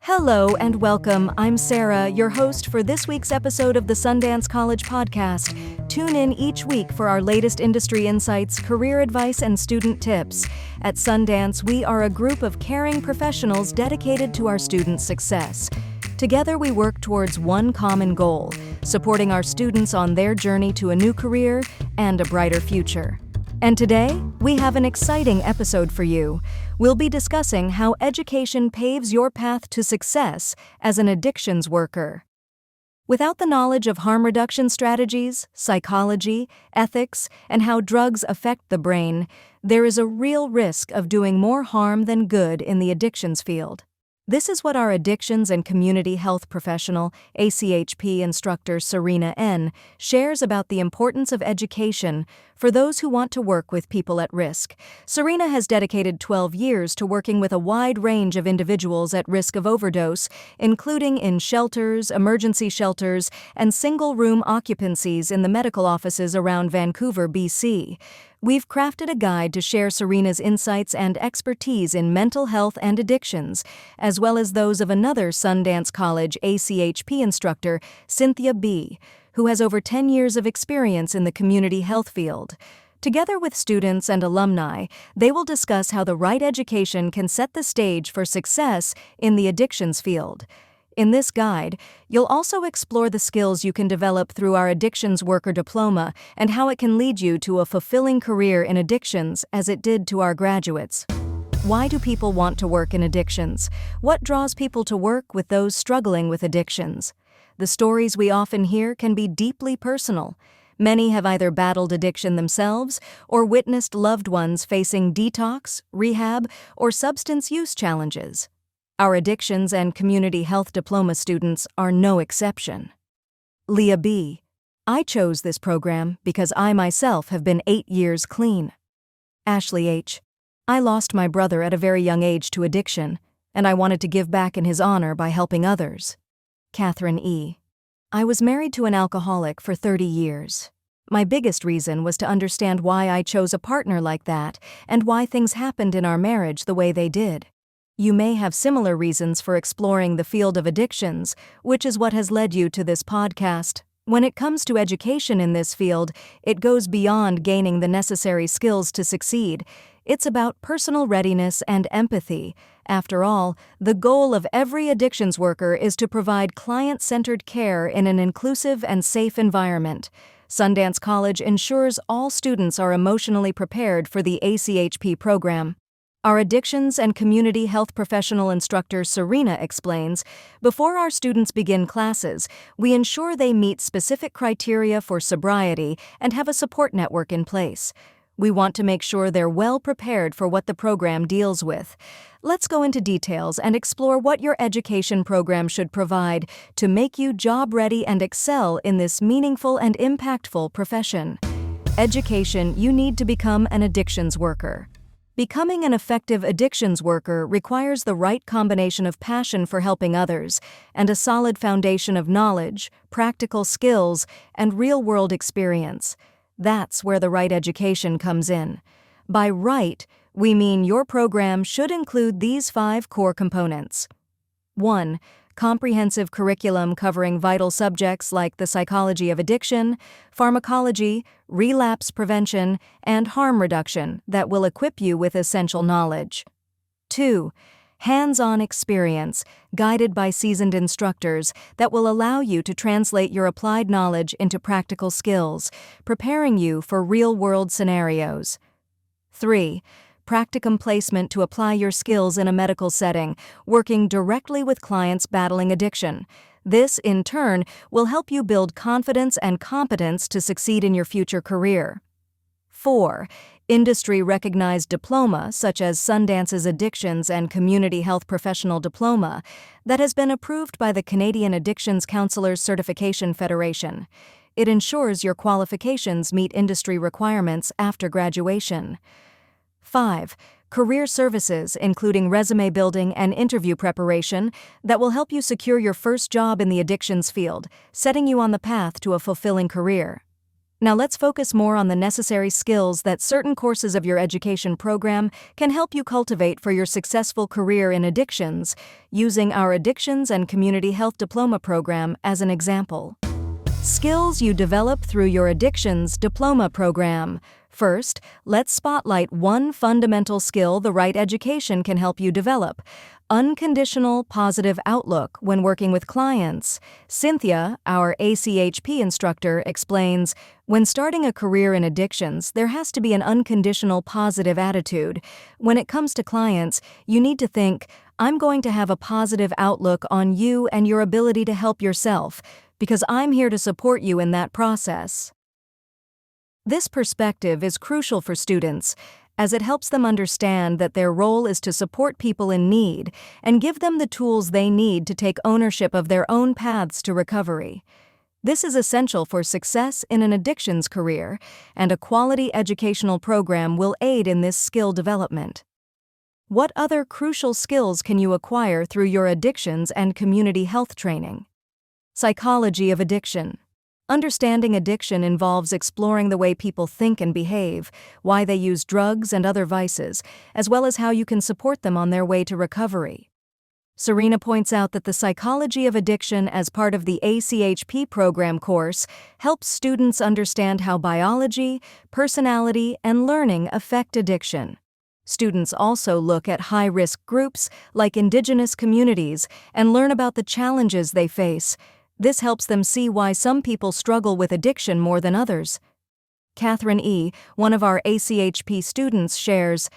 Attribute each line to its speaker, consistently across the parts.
Speaker 1: Hello and welcome. I'm Sarah, your host for this week's episode of the Sundance College podcast. Tune in each week for our latest industry insights, career advice, and student tips. At Sundance, we are a group of caring professionals dedicated to our students' success. Together, we work towards one common goal, supporting our students on their journey to a new career and a brighter future. And today, we have an exciting episode for you. We'll be discussing how education paves your path to success as an addictions worker. Without the knowledge of harm reduction strategies, psychology, ethics, and how drugs affect the brain, there is a real risk of doing more harm than good in the addictions field. This is what our addictions and community health professional, ACHP instructor Serena N., shares about the importance of education for those who want to work with people at risk. Serena has dedicated 12 years to working with a wide range of individuals at risk of overdose, including in shelters, emergency shelters, and single-room occupancies in the medical offices around Vancouver, BC. We've crafted a guide to share Serena's insights and expertise in mental health and addictions, as well as those of another Sundance College ACHP instructor, Cynthia B., who has over 10 years of experience in the community health field. Together with students and alumni, they will discuss how the right education can set the stage for success in the addictions field. In this guide, you'll also explore the skills you can develop through our Addictions Worker Diploma and how it can lead you to a fulfilling career in addictions as it did to our graduates. Why do people want to work in addictions? What draws people to work with those struggling with addictions? The stories we often hear can be deeply personal. Many have either battled addiction themselves or witnessed loved ones facing detox, rehab, or substance use challenges. Our Addictions and Community Health Diploma students are no exception. Leah B. I chose this program because I myself have been 8 years clean. Ashley H. I lost my brother at a very young age to addiction, and I wanted to give back in his honor by helping others. Catherine E. I was married to an alcoholic for 30 years. My biggest reason was to understand why I chose a partner like that and why things happened in our marriage the way they did. You may have similar reasons for exploring the field of addictions, which is what has led you to this podcast. When it comes to education in this field, it goes beyond gaining the necessary skills to succeed. It's about personal readiness and empathy. After all, the goal of every addictions worker is to provide client-centered care in an inclusive and safe environment. Sundance College ensures all students are emotionally prepared for the ACHP program. Our Addictions and Community Health Professional instructor Serena explains, before our students begin classes, we ensure they meet specific criteria for sobriety and have a support network in place. We want to make sure they're well prepared for what the program deals with. Let's go into details and explore what your education program should provide to make you job-ready and excel in this meaningful and impactful profession. Education you need to become an addictions worker. Becoming an effective addictions worker requires the right combination of passion for helping others and a solid foundation of knowledge, practical skills, and real-world experience. That's where the right education comes in. By right, we mean your program should include these 5 core components. 1. Comprehensive curriculum covering vital subjects like the psychology of addiction, pharmacology, relapse prevention, and harm reduction that will equip you with essential knowledge. 2. Hands-on experience, guided by seasoned instructors that will allow you to translate your applied knowledge into practical skills, preparing you for real-world scenarios. 3. Practicum placement to apply your skills in a medical setting, working directly with clients battling addiction. This, in turn, will help you build confidence and competence to succeed in your future career. 4. Industry-recognized diploma, such as Sundance's Addictions and Community Health Professional Diploma, that has been approved by the Canadian Addictions Counselors Certification Federation. It ensures your qualifications meet industry requirements after graduation. 5. Career services, including resume building and interview preparation, that will help you secure your first job in the addictions field, setting you on the path to a fulfilling career. Now let's focus more on the necessary skills that certain courses of your education program can help you cultivate for your successful career in addictions, using our Addictions and Community Health Diploma program as an example. Skills you develop through your Addictions Diploma program. First, let's spotlight one fundamental skill the right education can help you develop: unconditional positive outlook when working with clients. Cynthia, our ACHP instructor, explains, when starting a career in addictions, there has to be an unconditional positive attitude. When it comes to clients, you need to think, I'm going to have a positive outlook on you and your ability to help yourself, because I'm here to support you in that process. This perspective is crucial for students, as it helps them understand that their role is to support people in need and give them the tools they need to take ownership of their own paths to recovery. This is essential for success in an addictions career, and a quality educational program will aid in this skill development. What other crucial skills can you acquire through your addictions and community health training? Psychology of addiction. Understanding addiction involves exploring the way people think and behave, why they use drugs and other vices, as well as how you can support them on their way to recovery. Serena points out that the psychology of addiction as part of the ACHP program course helps students understand how biology, personality, and learning affect addiction. Students also look at high-risk groups like Indigenous communities and learn about the challenges they face. This helps them see why some people struggle with addiction more than others. Catherine E., one of our ACHP students, shares,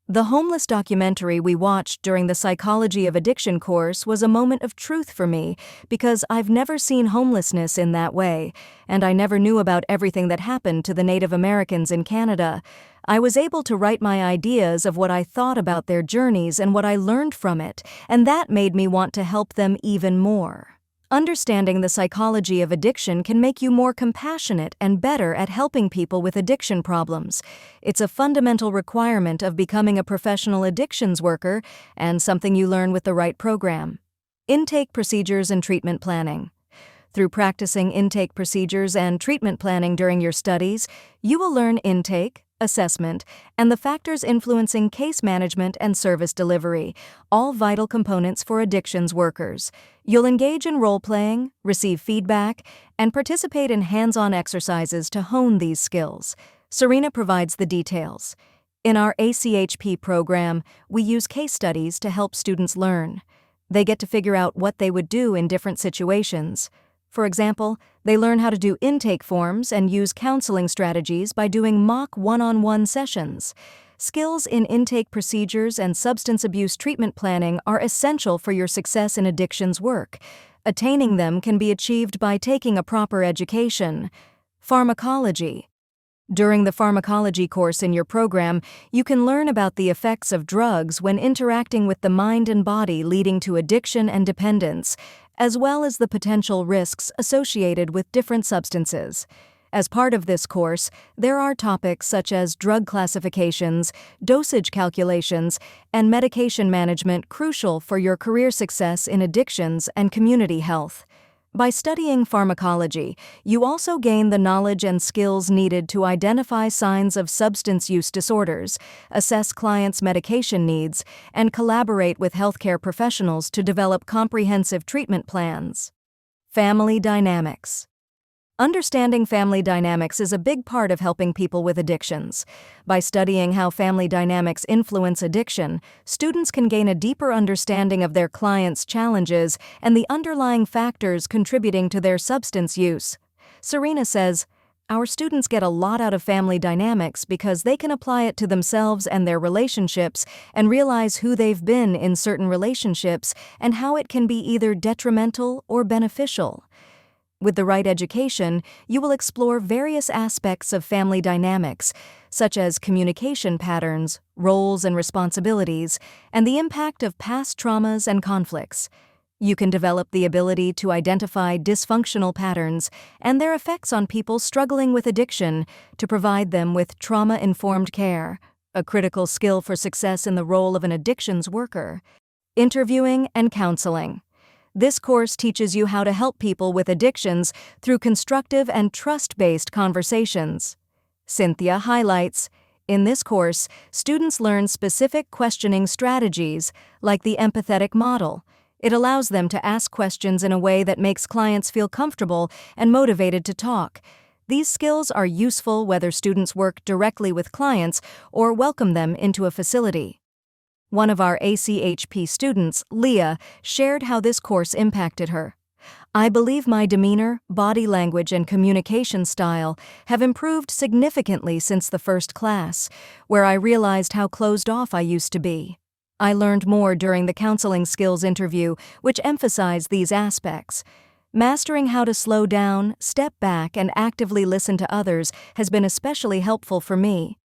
Speaker 1: "The homeless documentary we watched during the Psychology of Addiction course was a moment of truth for me, because I've never seen homelessness in that way, and I never knew about everything that happened to the Native Americans in Canada. I was able to write my ideas of what I thought about their journeys and what I learned from it, and that made me want to help them even more." Understanding the psychology of addiction can make you more compassionate and better at helping people with addiction problems. It's a fundamental requirement of becoming a professional addictions worker, and something you learn with the right program. Intake procedures and treatment planning. Through practicing intake procedures and treatment planning during your studies, you will learn intake, assessment, and the factors influencing case management and service delivery, all vital components for addictions workers. You'll engage in role-playing, receive feedback, and participate in hands-on exercises to hone these skills. Serena provides the details. In our ACHP program, we use case studies to help students learn. They get to figure out what they would do in different situations. For example, they learn how to do intake forms and use counseling strategies by doing mock one-on-one sessions. Skills in intake procedures and substance abuse treatment planning are essential for your success in addictions work. Attaining them can be achieved by taking a proper education. Pharmacology. During the pharmacology course in your program, you can learn about the effects of drugs when interacting with the mind and body, leading to addiction and dependence, as well as the potential risks associated with different substances. As part of this course, there are topics such as drug classifications, dosage calculations, and medication management crucial for your career success in addictions and community health. By studying pharmacology, you also gain the knowledge and skills needed to identify signs of substance use disorders, assess clients' medication needs, and collaborate with healthcare professionals to develop comprehensive treatment plans. Family dynamics. Understanding family dynamics is a big part of helping people with addictions. By studying how family dynamics influence addiction, students can gain a deeper understanding of their clients' challenges and the underlying factors contributing to their substance use. Serena says, "Our students get a lot out of family dynamics because they can apply it to themselves and their relationships and realize who they've been in certain relationships and how it can be either detrimental or beneficial." With the right education, you will explore various aspects of family dynamics, such as communication patterns, roles and responsibilities, and the impact of past traumas and conflicts. You can develop the ability to identify dysfunctional patterns and their effects on people struggling with addiction to provide them with trauma-informed care, a critical skill for success in the role of an addictions worker. Interviewing and counseling. This course teaches you how to help people with addictions through constructive and trust-based conversations. Cynthia highlights, in this course, students learn specific questioning strategies, like the empathetic model. It allows them to ask questions in a way that makes clients feel comfortable and motivated to talk. These skills are useful whether students work directly with clients or welcome them into a facility. One of our ACHP students, Leah, shared how this course impacted her. I believe my demeanor, body language, and communication style have improved significantly since the first class, where I realized how closed off I used to be. I learned more during the counseling skills interview, which emphasized these aspects. Mastering how to slow down, step back, and actively listen to others has been especially helpful for me.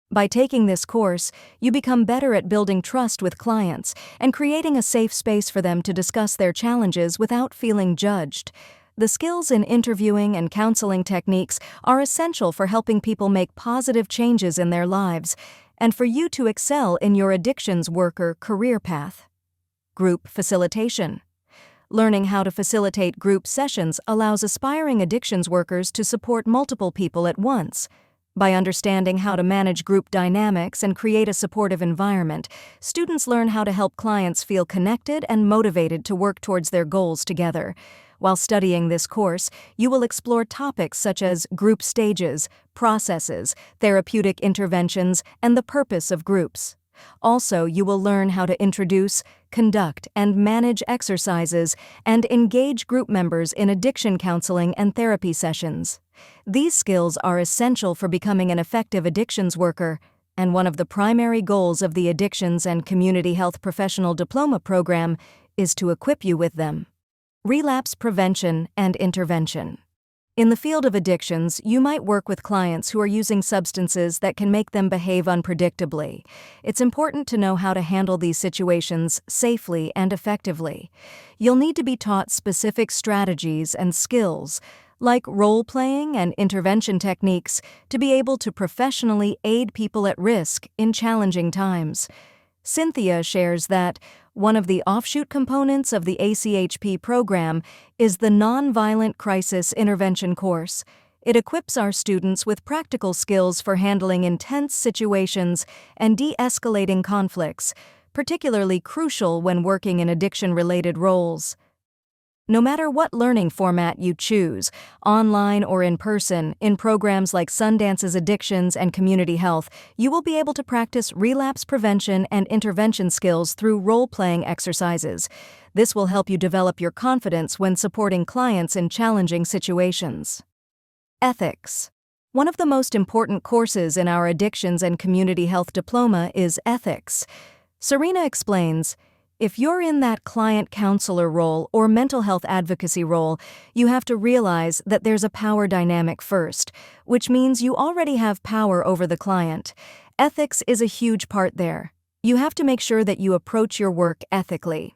Speaker 1: By taking this course, you become better at building trust with clients and creating a safe space for them to discuss their challenges without feeling judged. The skills in interviewing and counseling techniques are essential for helping people make positive changes in their lives and for you to excel in your addictions worker career path. Group facilitation. Learning how to facilitate group sessions allows aspiring addictions workers to support multiple people at once. By understanding how to manage group dynamics and create a supportive environment, students learn how to help clients feel connected and motivated to work towards their goals together. While studying this course, you will explore topics such as group stages, processes, therapeutic interventions, and the purpose of groups. Also, you will learn how to introduce, conduct, and manage exercises and engage group members in addiction counseling and therapy sessions. These skills are essential for becoming an effective addictions worker, and one of the primary goals of the Addictions and Community Health Professional Diploma program is to equip you with them. Relapse prevention and intervention. In the field of addictions, you might work with clients who are using substances that can make them behave unpredictably. It's important to know how to handle these situations safely and effectively. You'll need to be taught specific strategies and skills, like role-playing and intervention techniques, to be able to professionally aid people at risk in challenging times. Cynthia shares that one of the offshoot components of the ACHP program is the Nonviolent Crisis Intervention course. It equips our students with practical skills for handling intense situations and de-escalating conflicts, particularly crucial when working in addiction-related roles. No matter what learning format you choose, online or in person, in programs like Sundance's Addictions and Community Health, you will be able to practice relapse prevention and intervention skills through role-playing exercises. This will help you develop your confidence when supporting clients in challenging situations. Ethics. One of the most important courses in our Addictions and Community Health Diploma is ethics. Serena explains, if you're in that client counselor role or mental health advocacy role, you have to realize that there's a power dynamic first, which means you already have power over the client. Ethics is a huge part there. You have to make sure that you approach your work ethically.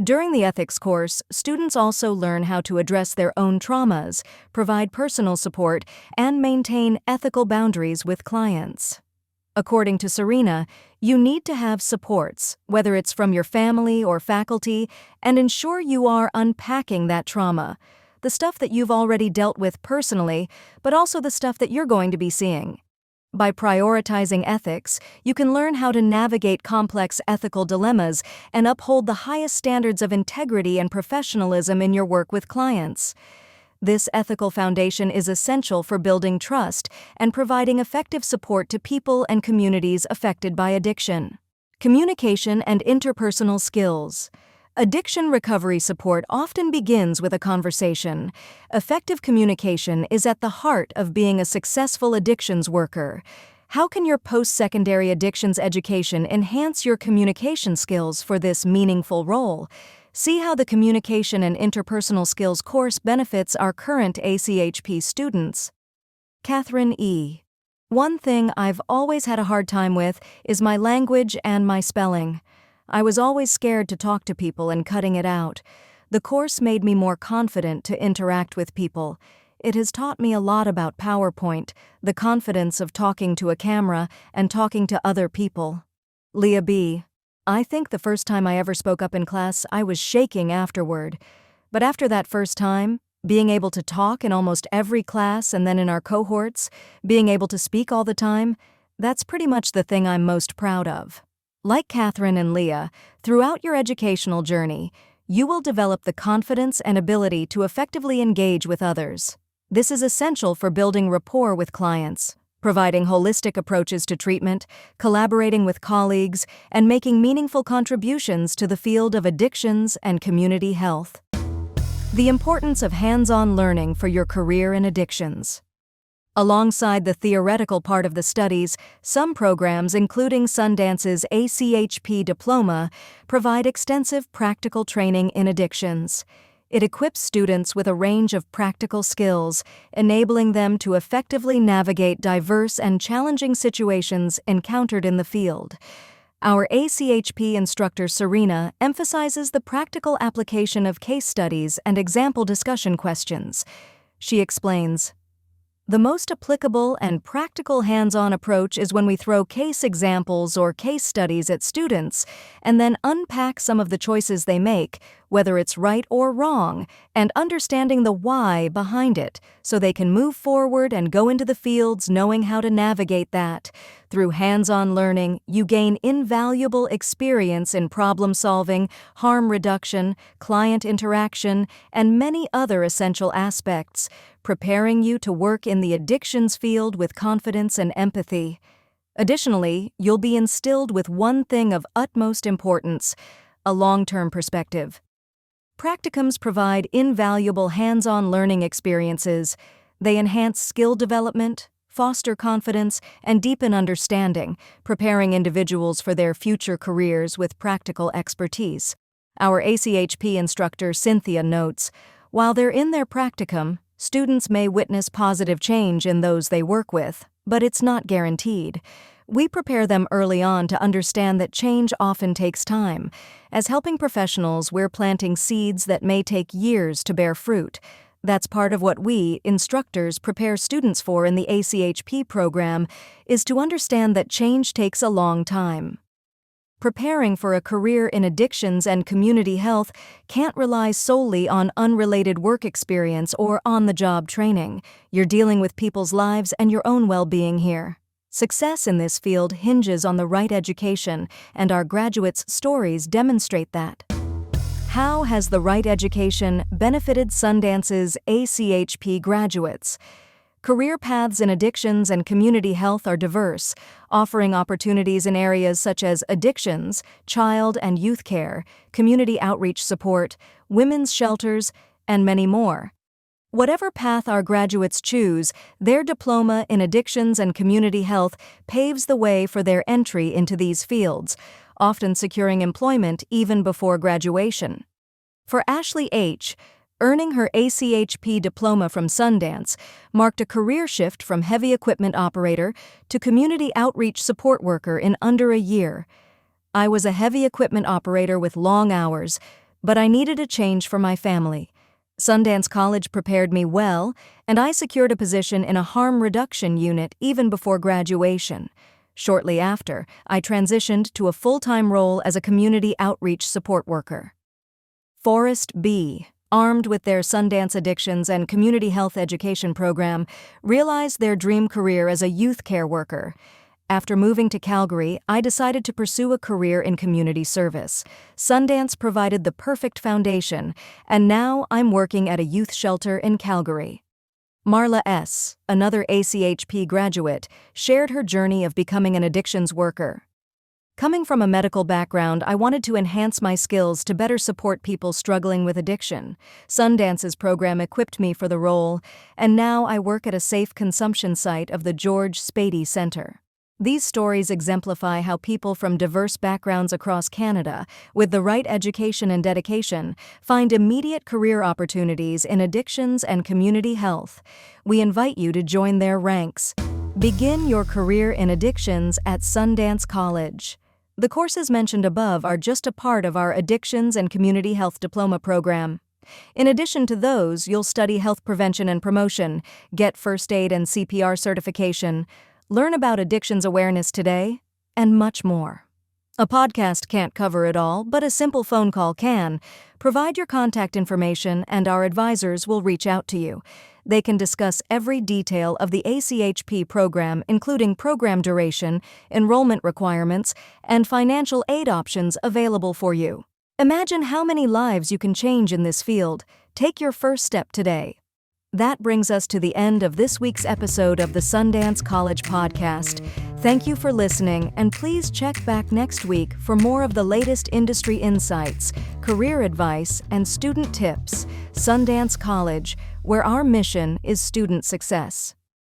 Speaker 1: During the ethics course, students also learn how to address their own traumas, provide personal support, and maintain ethical boundaries with clients. According to Serena, you need to have supports, whether it's from your family or faculty, and ensure you are unpacking that trauma, the stuff that you've already dealt with personally, but also the stuff that you're going to be seeing. By prioritizing ethics, you can learn how to navigate complex ethical dilemmas and uphold the highest standards of integrity and professionalism in your work with clients. This ethical foundation is essential for building trust and providing effective support to people and communities affected by addiction. Communication and interpersonal skills. Addiction recovery support often begins with a conversation. Effective communication is at the heart of being a successful addictions worker. How can your post-secondary addictions education enhance your communication skills for this meaningful role? See how the Communication and Interpersonal Skills course benefits our current ACHP students. Catherine E. One thing I've always had a hard time with is my language and my spelling. I was always scared to talk to people and cutting it out. The course made me more confident to interact with people. It has taught me a lot about PowerPoint, the confidence of talking to a camera and talking to other people. Leah B. I think the first time I ever spoke up in class, I was shaking afterward. But after that first time, being able to talk in almost every class and then in our cohorts, being able to speak all the time, that's pretty much the thing I'm most proud of. Like Catherine and Leah, throughout your educational journey, you will develop the confidence and ability to effectively engage with others. This is essential for building rapport with clients, providing holistic approaches to treatment, collaborating with colleagues, and making meaningful contributions to the field of addictions and community health. The importance of hands-on learning for your career in addictions. Alongside the theoretical part of the studies, some programs, including Sundance's ACHP Diploma, provide extensive practical training in addictions. It equips students with a range of practical skills, enabling them to effectively navigate diverse and challenging situations encountered in the field. Our ACHP instructor Serena emphasizes the practical application of case studies and example discussion questions. She explains, "The most applicable and practical hands-on approach is when we throw case examples or case studies at students and then unpack some of the choices they make, whether it's right or wrong, and understanding the why behind it so they can move forward and go into the fields knowing how to navigate that. Through hands-on learning, you gain invaluable experience in problem-solving, harm reduction, client interaction, and many other essential aspects, preparing you to work in the addictions field with confidence and empathy. Additionally, you'll be instilled with one thing of utmost importance: a long-term perspective. Practicums provide invaluable hands-on learning experiences. They enhance skill development, foster confidence, and deepen understanding, preparing individuals for their future careers with practical expertise. Our ACHP instructor Cynthia notes, "While they're in their practicum, students may witness positive change in those they work with, but it's not guaranteed. We prepare them early on to understand that change often takes time. As helping professionals, we're planting seeds that may take years to bear fruit. That's part of what we, instructors, prepare students for in the ACHP program, is to understand that change takes a long time." Preparing for a career in addictions and community health can't rely solely on unrelated work experience or on-the-job training. You're dealing with people's lives and your own well-being here. Success in this field hinges on the right education, and our graduates' stories demonstrate that. How has the right education benefited Sundance's ACHP graduates? Career paths in addictions and community health are diverse, offering opportunities in areas such as addictions, child and youth care, community outreach support, women's shelters, and many more. Whatever path our graduates choose, their diploma in addictions and community health paves the way for their entry into these fields, often securing employment even before graduation. For Ashley H., earning her ACHP diploma from Sundance marked a career shift from heavy equipment operator to community outreach support worker in under a year. "I was a heavy equipment operator with long hours, but I needed a change for my family. Sundance College prepared me well, and I secured a position in a harm reduction unit even before graduation. Shortly after, I transitioned to a full-time role as a community outreach support worker." Forrest B., armed with their Sundance Addictions and Community Health Education program, realized their dream career as a youth care worker. "After moving to Calgary, I decided to pursue a career in community service. Sundance provided the perfect foundation, and now I'm working at a youth shelter in Calgary." Marla S., another ACHP graduate, shared her journey of becoming an addictions worker. "Coming from a medical background, I wanted to enhance my skills to better support people struggling with addiction. Sundance's program equipped me for the role, and now I work at a safe consumption site of the George Spady Center." These stories exemplify how people from diverse backgrounds across Canada, with the right education and dedication, find immediate career opportunities in addictions and community health. We invite you to join their ranks. Begin your career in addictions at Sundance College. The courses mentioned above are just a part of our Addictions and Community Health Diploma program. In addition to those, you'll study health prevention and promotion, get first aid and CPR certification, learn about addictions awareness today, and much more. A podcast can't cover it all, but a simple phone call can. Provide your contact information and our advisors will reach out to you. They can discuss every detail of the ACHP program, including program duration, enrollment requirements, and financial aid options available for you. Imagine how many lives you can change in this field. Take your first step today. That brings us to the end of this week's episode of the Sundance College podcast. Thank you for listening, and please check back next week for more of the latest industry insights, career advice, and student tips. Sundance College, where our mission is student success.